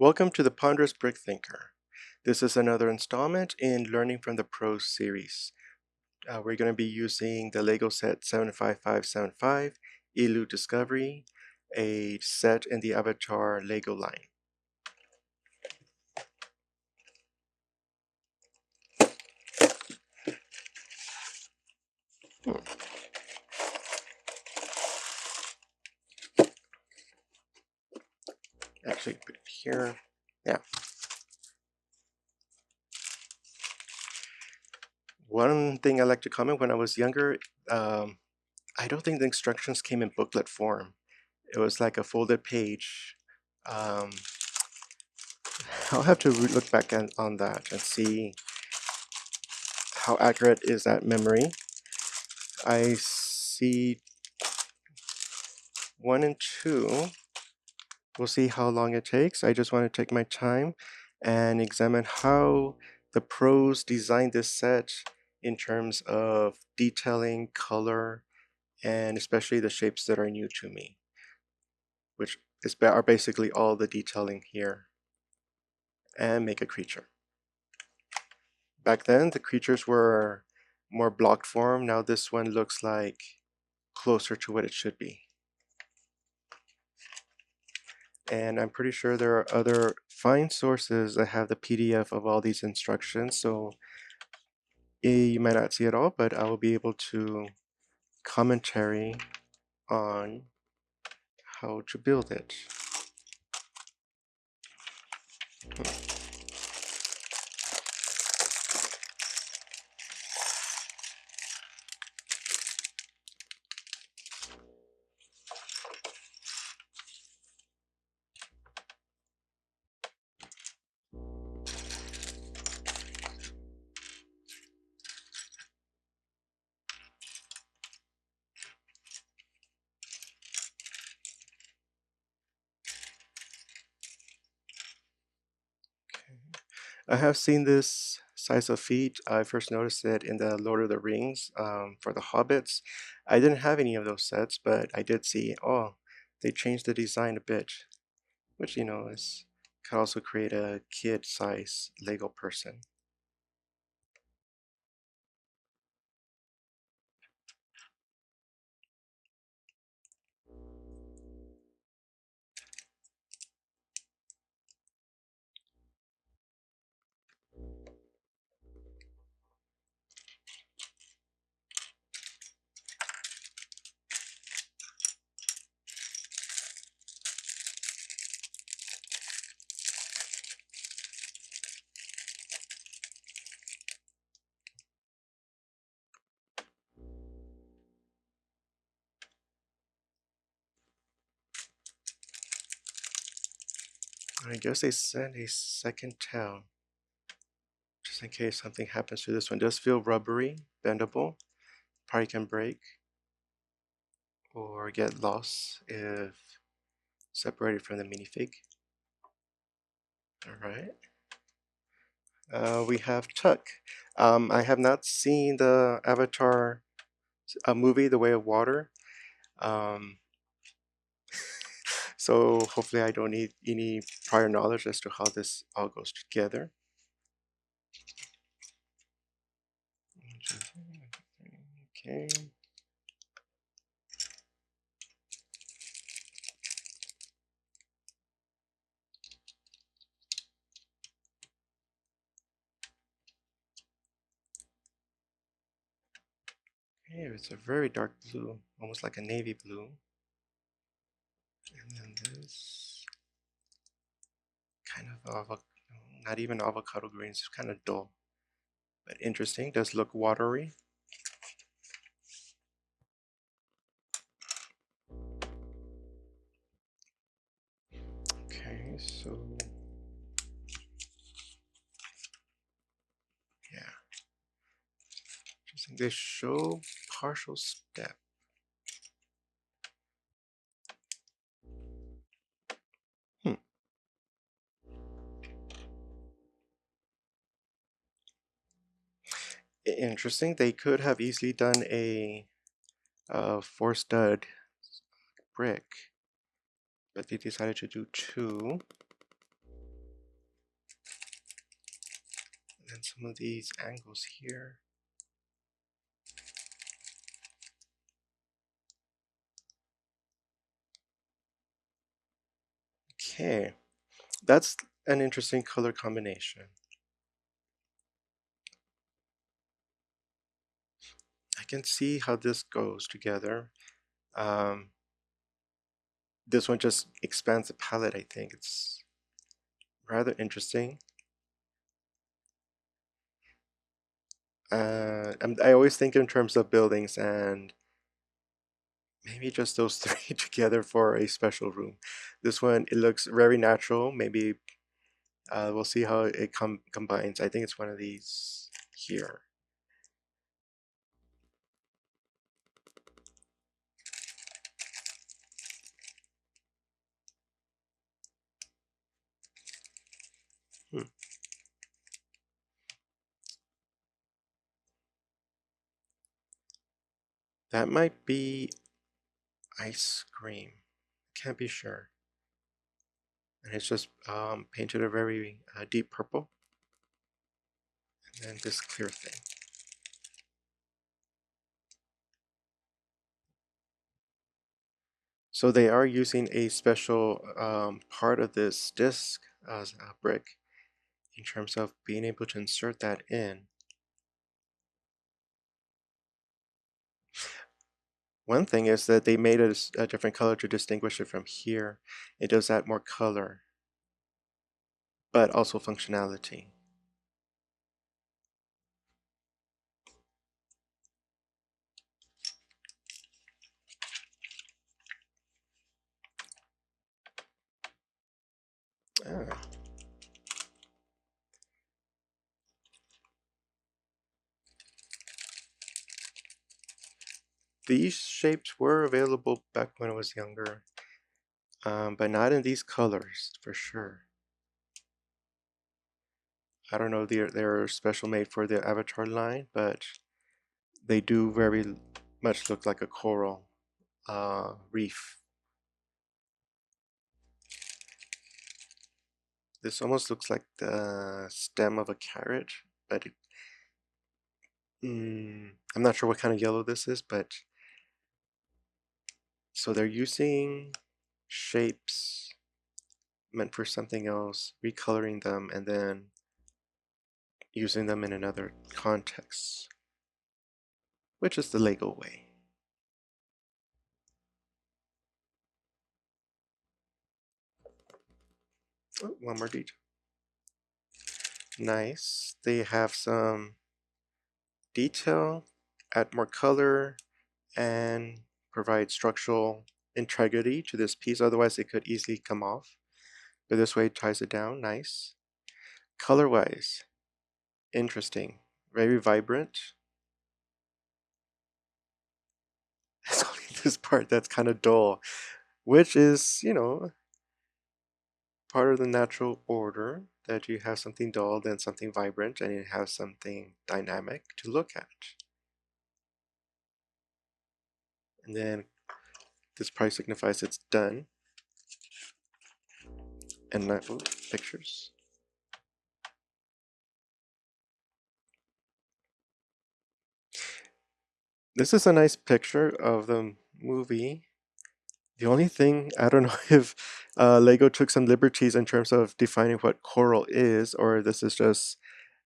Welcome to the Ponderous Brick Thinker. This is another installment in Learning from the Pros series. We're going to be using the Lego Set 75575 Ilu Discovery, a set in the Avatar Lego line. Actually, put it here. Yeah. One thing I like to comment, when I was younger, I don't think the instructions came in booklet form. It was like a folded page. Um, I'll have to look back on that and see how accurate is that memory. I see 1 and 2. We'll see how long it takes. I just want to take my time and examine how the pros designed this set in terms of detailing, color, and especially the shapes that are new to me, which are basically all the detailing here. And make a creature. Back then, the creatures were more block form. Now this one looks like closer to what it should be. And I'm pretty sure there are other fine sources that have the PDF of all these instructions, so you might not see it all, but I will be able to commentary on how to build it. I have seen this size of feet. I first noticed it in the Lord of the Rings for the Hobbits. I didn't have any of those sets, but I did see, oh, they changed the design a bit, which, could also create a kid-size Lego person. I guess they sent a second tail, just in case something happens to this one. It does feel rubbery, bendable, probably can break or get lost if separated from the minifig. Alright. We have Tuck. I have not seen the Avatar movie, The Way of Water. So hopefully I don't need any prior knowledge as to how this all goes together. Okay. Okay, it's a very dark blue, almost like a navy blue. And then this kind of not even avocado green, it's kind of dull, but interesting. Does look watery. Okay, so yeah, interesting. They show partial step. Interesting. They could have easily done a 4-stud brick, but they decided to do 2. And some of these angles here. Okay, that's an interesting color combination. I can see how this goes together. Um, this one just expands the palette, I think. It's rather interesting. I always think in terms of buildings and maybe just those three together for a special room. This one, it looks very natural. Maybe we'll see how it combines. I think it's one of these here. Hmm. That might be ice cream. Can't be sure. And it's just painted a very deep purple. And then this clear thing. So they are using a special part of this disc as a brick in terms of being able to insert that in. One thing is that they made it a different color to distinguish it from here. It does add more color, but also functionality. Ah. These shapes were available back when I was younger, but not in these colors for sure. I don't know if they're special made for the Avatar line, but they do very much look like a coral reef. This almost looks like the stem of a carrot, but I'm not sure what kind of yellow this is, but so they're using shapes meant for something else, recoloring them, and then using them in another context, which is the Lego way. Oh, one more detail. Nice. They have some detail, add more color, and provide structural integrity to this piece. Otherwise, it could easily come off. But this way, it ties it down. Nice. Color-wise, interesting. Very vibrant. It's only this part that's kind of dull, which is, part of the natural order that you have something dull, then something vibrant, and you have something dynamic to look at. And then this probably signifies it's done. And not, ooh, pictures. This is a nice picture of the movie. The only thing, I don't know if Lego took some liberties in terms of defining what coral is, or this is just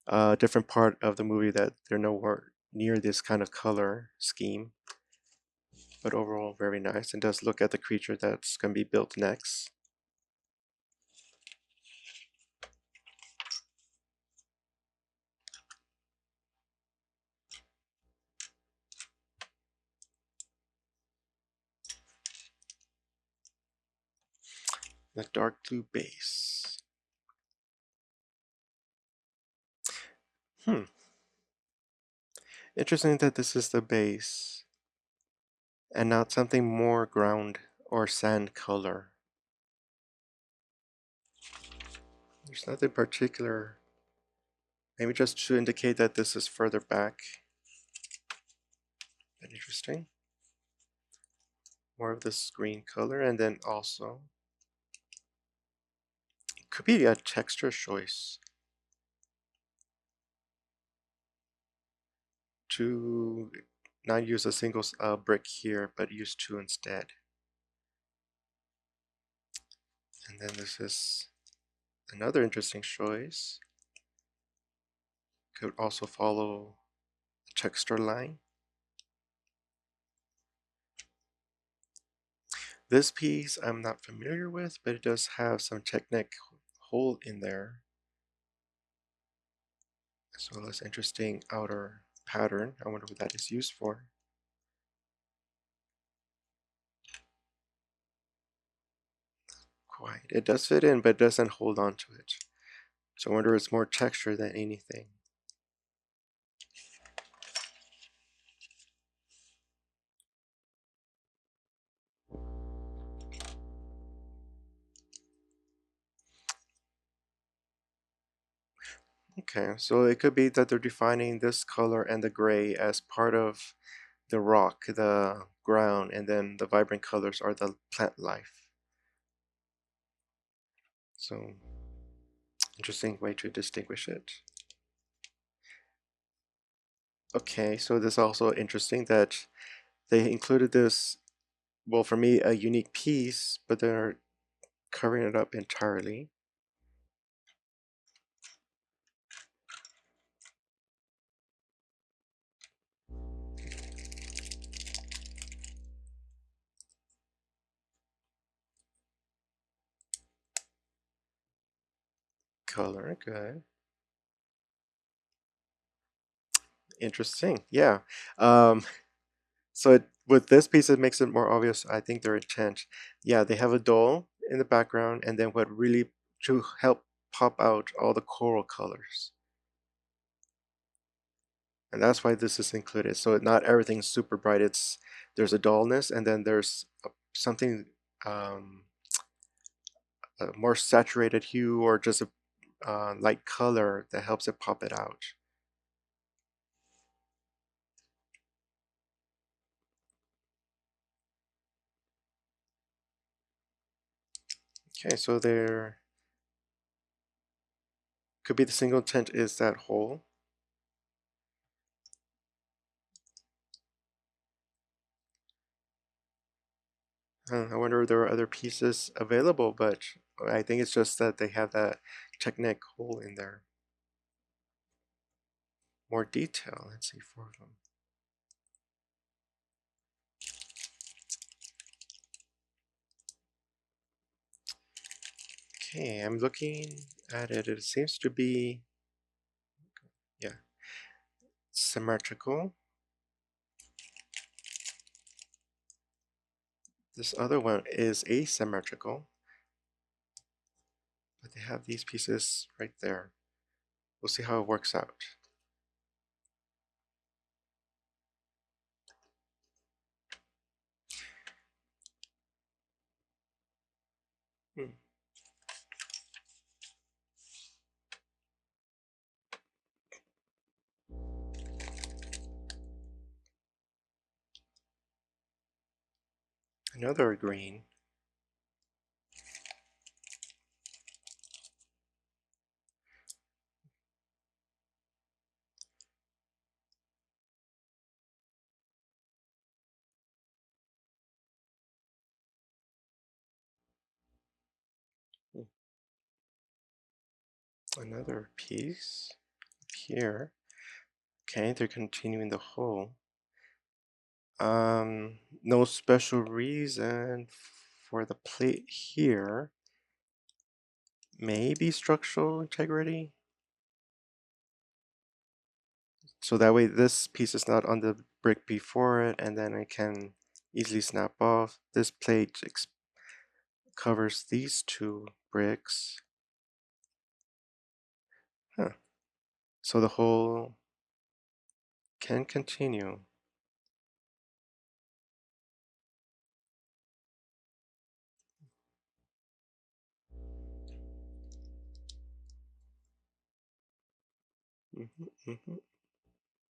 a different part of the movie that they're nowhere near this kind of color scheme. But overall, very nice, and does look at the creature that's going to be built next. The dark blue base. Interesting that this is the base and not something more ground or sand color. There's nothing particular. Maybe just to indicate that this is further back. But interesting. More of this green color, and then also it could be a texture choice. to not use a single brick here, but use two instead. And then this is another interesting choice. Could also follow the texture line. This piece I'm not familiar with, but it does have some technique hole in there, as well as interesting outer pattern. I wonder what that is used for. Quite. It does fit in, but it doesn't hold on to it. So I wonder if it's more texture than anything. Okay, so it could be that they're defining this color and the gray as part of the rock, the ground, and then the vibrant colors are the plant life. So, interesting way to distinguish it. Okay, so this is also interesting that they included this, well, for me, a unique piece, but they're covering it up entirely. Color, good. Interesting, yeah. So with this piece, it makes it more obvious, I think, their intent. Yeah, they have a doll in the background, and then what really to help pop out all the coral colors. And that's why this is included. So not everything's super bright. There's a dullness, and then there's something a more saturated hue or just a light color that helps it pop it out. Okay, so there could be the single tint is that hole. I wonder if there are other pieces available, but I think it's just that they have that technique hole in there. More detail, let's see, 4 of them. Okay, I'm looking at it. It seems to be, yeah, symmetrical. This other one is asymmetrical, but they have these pieces right there. We'll see how it works out. Hmm. Another green. Hmm. Another piece here. Okay, they're continuing the hole. No special reason for the plate here. Maybe structural integrity. So that way this piece is not on the brick before it, and then I can easily snap off. This plate covers these two bricks. Huh. So the hole can continue.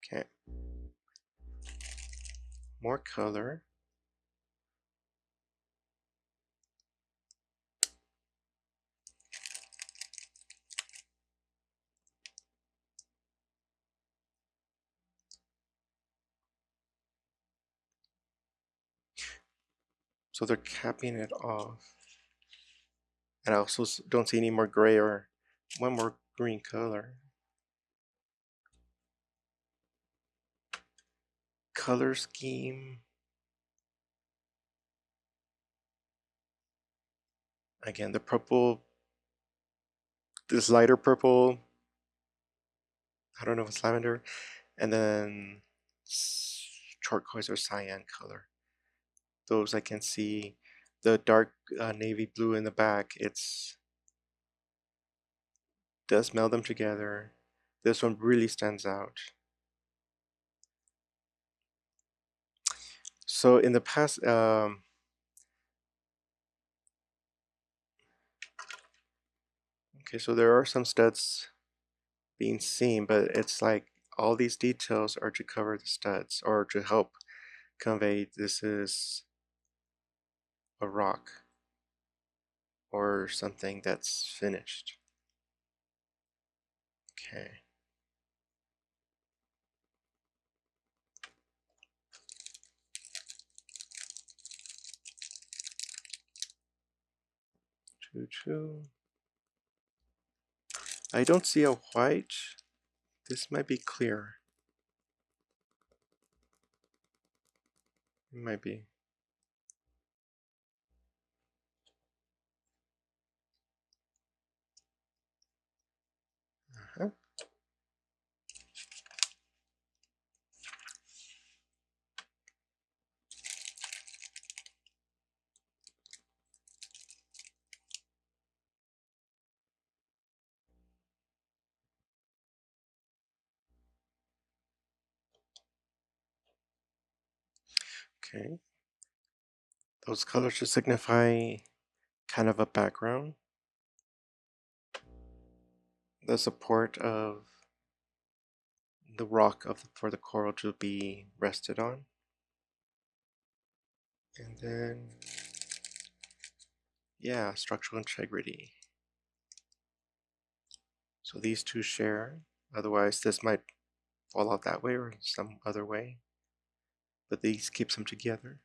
Okay, more color. So they're capping it off. And I also don't see any more gray or one more green color. Color scheme. Again, the purple, this lighter purple, I don't know if it's lavender, and then turquoise or cyan color. Those I can see. The dark navy blue in the back, it's does meld them together. This one really stands out. So in the past, okay, so there are some studs being seen, but it's like all these details are to cover the studs or to help convey this is a rock or something that's finished. Okay. Choo-choo. I don't see a white. This might be clear. It might be. Uh-huh. Okay. Those colors should signify kind of a background. The support of the rock for the coral to be rested on. And then, yeah, structural integrity. So these two share. Otherwise, this might fall out that way or some other way. But these keeps them together.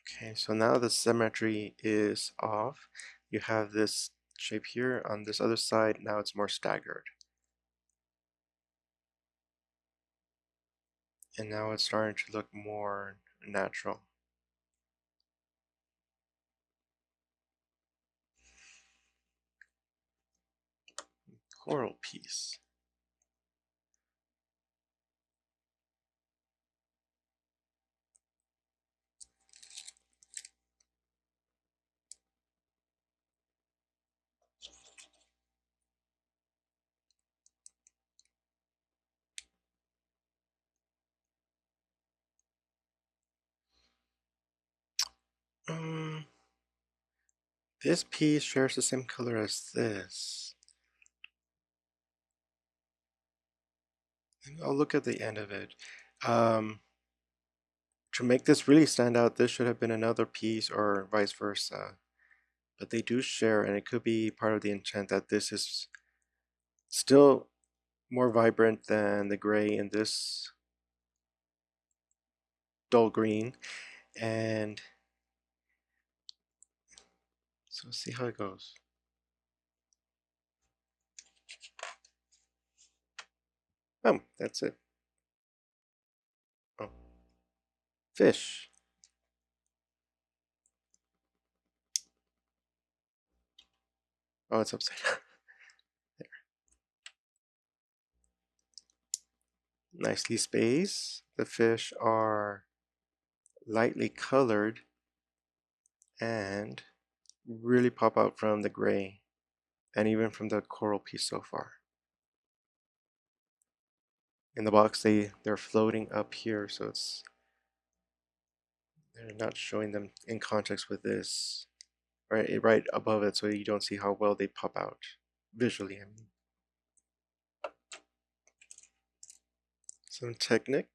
Okay, so now the symmetry is off. You have this shape here on this other side. Now it's more staggered. And now it's starting to look more natural. Coral piece. Um, this piece shares the same color as this. I'll look at the end of it. To make this really stand out, this should have been another piece or vice versa. But they do share, and it could be part of the intent that this is still more vibrant than the gray in this dull green. And so let's see how it goes. Oh, that's it. Oh, fish. Oh, it's upside down. Nicely spaced. The fish are lightly colored and really pop out from the gray and even from the coral piece so far. In the box, they're floating up here, so they're not showing them in context with this right above it, so you don't see how well they pop out visually. I mean, some technique.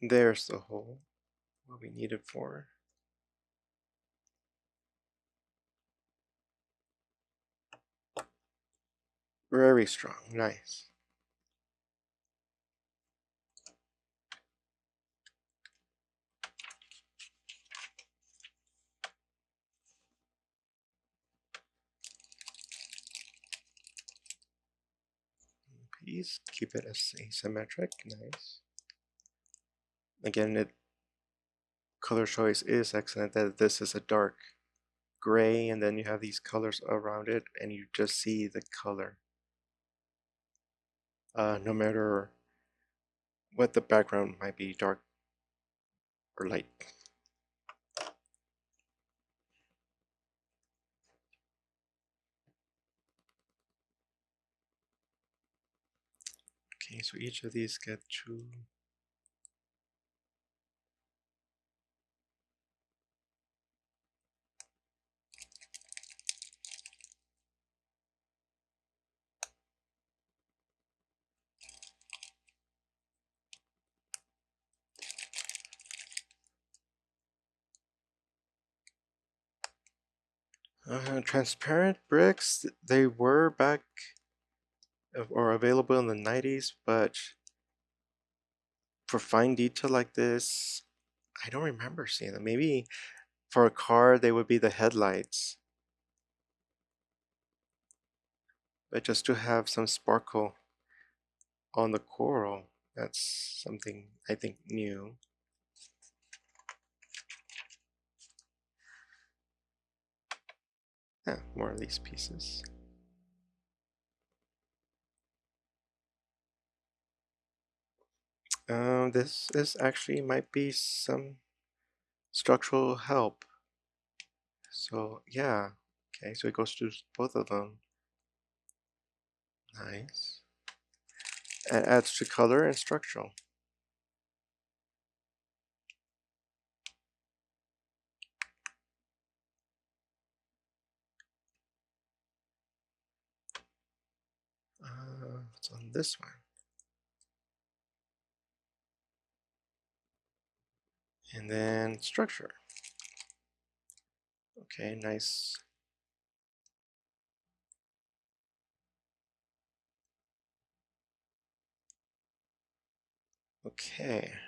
There's the hole, what we need it for. Very strong, nice. Please keep it asymmetric, nice. Again, color choice is excellent, that this is a dark gray and then you have these colors around it and you just see the color. No matter what the background might be, dark or light. Okay, so each of these get 2. Transparent bricks, they were back or available in the 90s, but for fine detail like this, I don't remember seeing them. Maybe for a car, they would be the headlights. But just to have some sparkle on the coral, that's something I think new. Yeah, more of these pieces. This is actually might be some structural help. So yeah, okay, so it goes to both of them. Nice. It adds to color and structural. What's on this one? And then structure. Okay, nice. Okay. I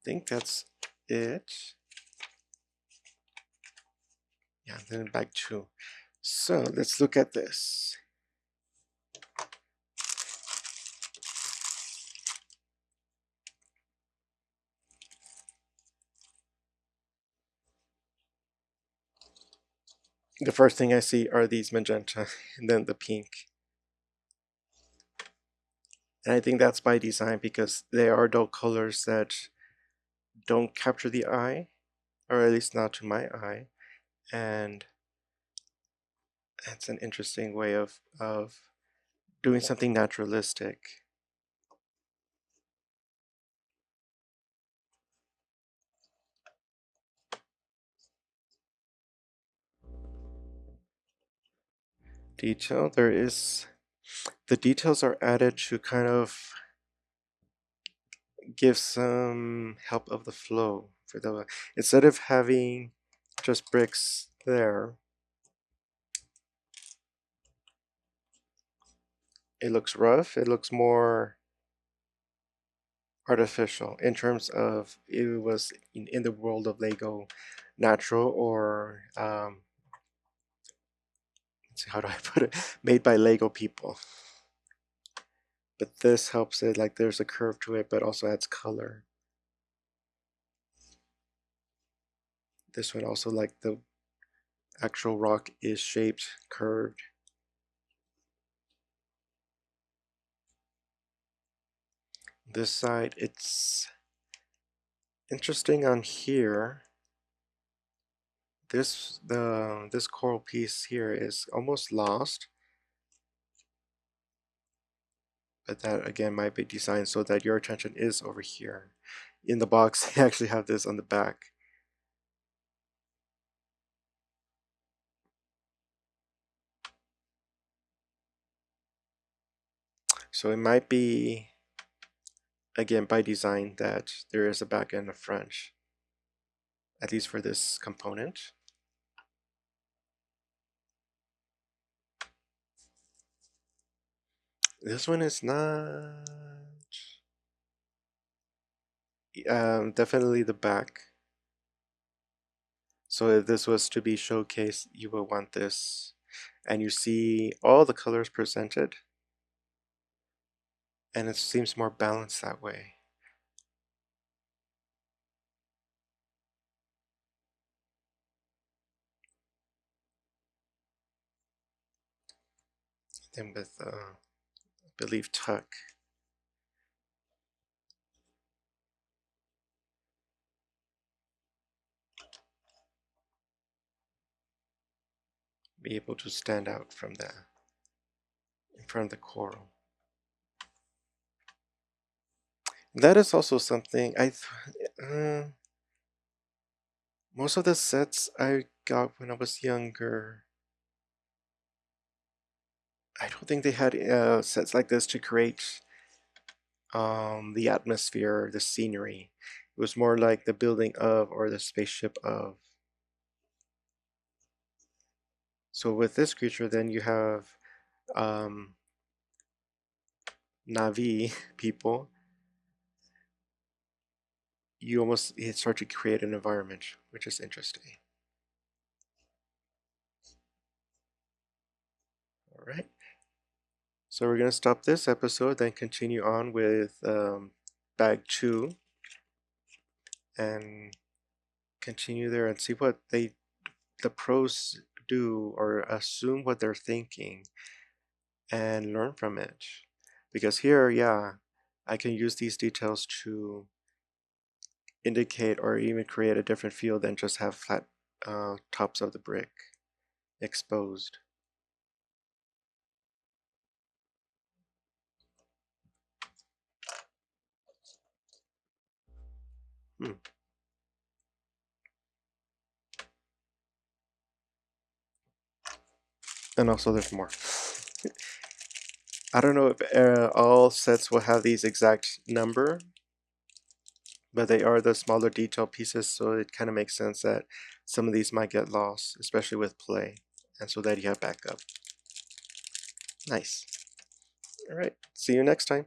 think that's it. Yeah, then back to. So let's look at this. The first thing I see are these magenta and then the pink. And I think that's by design because they are dull colors that don't capture the eye, or at least not to my eye. And that's an interesting way of doing something naturalistic. Detail, the details are added to kind of give some help of the flow for the, instead of having just bricks there, it looks rough, it looks more artificial in terms of it was in the world of Lego natural or let's see, how do I put it, made by Lego people. But this helps it, like there's a curve to it but also adds color. This one also, like the actual rock is shaped curved. This side, it's interesting on here. This coral piece here is almost lost, but that again might be designed so that your attention is over here. In the box, they actually have this on the back. So it might be again, by design, that there is a back and a front, at least for this component. This one is not definitely the back. So if this was to be showcased, you will want this. And you see all the colors presented, and it seems more balanced that way. Then with, I believe, tuck. Be able to stand out from the in front of the coral. That is also something most of the sets I got when I was younger, I don't think they had sets like this to create the atmosphere, the scenery. It was more like the building of or the spaceship of. So with this creature, then you have um, Navi people. You almost start to create an environment, which is interesting. All right. So we're going to stop this episode, then continue on with bag 2 and continue there and see what the pros do or assume what they're thinking and learn from it. Because here, yeah, I can use these details to indicate or even create a different feel than just have flat tops of the brick exposed. Hmm. And also there's more. I don't know if all sets will have these exact number, but they are the smaller detail pieces, so it kind of makes sense that some of these might get lost, especially with play, and so that you have backup. Nice. All right, see you next time.